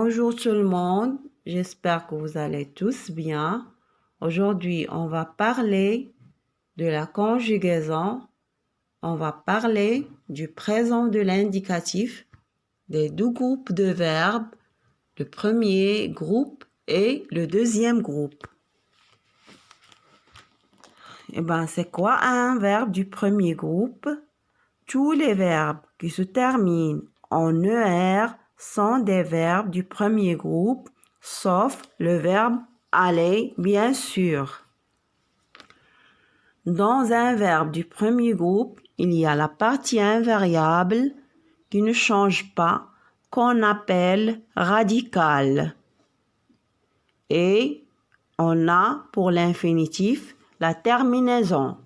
Bonjour tout le monde, j'espère que vous allez tous bien. Aujourd'hui, on va parler de la conjugaison. On va parler du présent de l'indicatif, des deux groupes de verbes, le premier groupe et le deuxième groupe. C'est quoi un verbe du premier groupe? Tous les verbes qui se terminent en ER sont des verbes du premier groupe, sauf le verbe aller, bien sûr. Dans un verbe du premier groupe, il y a la partie invariable qui ne change pas, qu'on appelle radical. Et on a pour l'infinitif la terminaison.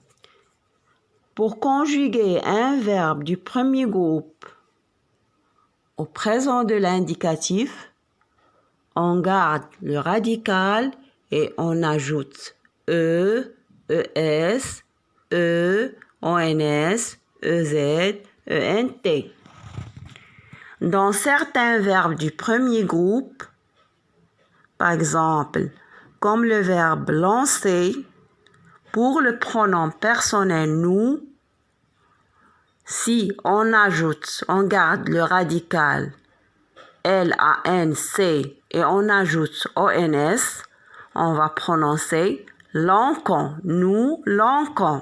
Pour conjuguer un verbe du premier groupe au présent de l'indicatif, on garde le radical et on ajoute E, ES, E, ONS, EZ, ENT. Dans certains verbes du premier groupe, par exemple, comme le verbe lancer, pour le pronom personnel nous, si on garde le radical L-A-N-C et on ajoute O-N-S, on va prononcer lançons, nous lançons.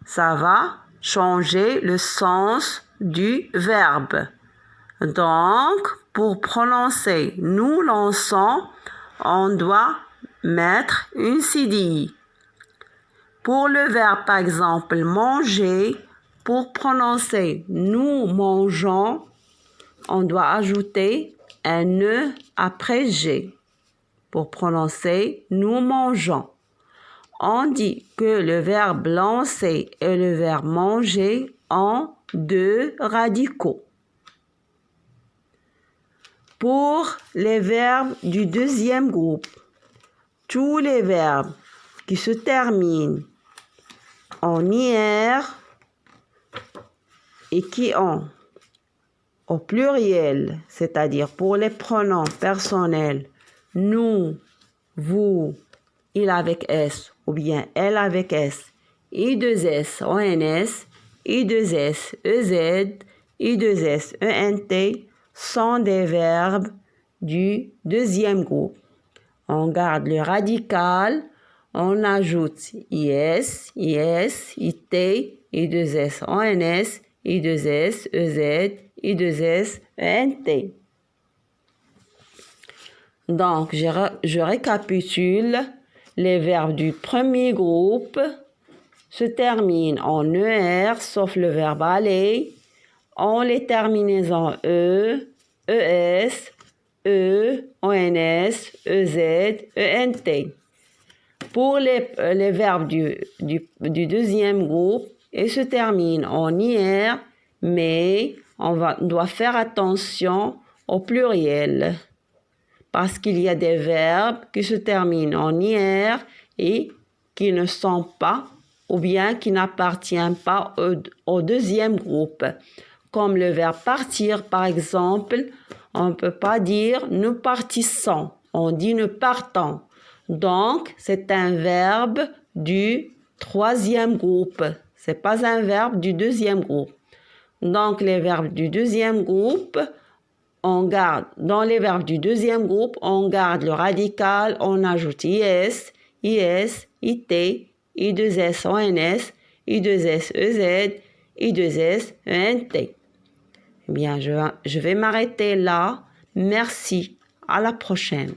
Ça va changer le sens du verbe. Donc, pour prononcer nous lançons, on doit mettre une CDI. Pour le verbe, par exemple, manger, pour prononcer nous mangeons, on doit ajouter un E après G. Pour prononcer nous mangeons. On dit que le verbe lancer et le verbe manger ont deux radicaux. Pour les verbes du deuxième groupe, tous les verbes qui se terminent en IR et qui ont au pluriel, c'est-à-dire pour les pronoms personnels, nous, vous, il avec S ou bien elle avec S, I2S, ONS, I2S, EZ, I2S, ENT sont des verbes du deuxième groupe. On garde le radical, on ajoute IS, IS, IT, I2S, ONS, I2S, EZ, I2S, ENT. Donc, je récapitule. Les verbes du premier groupe se terminent en ER, sauf le verbe aller, en les terminaisons E, ES, E, ONS, EZ, ENT. Pour les verbes du deuxième groupe, ils se terminent en IR, mais on doit faire attention au pluriel. Parce qu'il y a des verbes qui se terminent en IR et qui ne sont pas ou bien qui n'appartiennent pas au deuxième groupe. Comme le verbe partir, par exemple, on ne peut pas dire nous partissons, on dit nous partons. Donc, c'est un verbe du troisième groupe. Ce n'est pas un verbe du deuxième groupe. Donc, les verbes du deuxième groupe, dans les verbes du deuxième groupe, on garde le radical, on ajoute IS, IS, IT, I2S, ONS, I2S, EZ, I2S, ENT. Eh bien, je vais m'arrêter là. Merci. À la prochaine.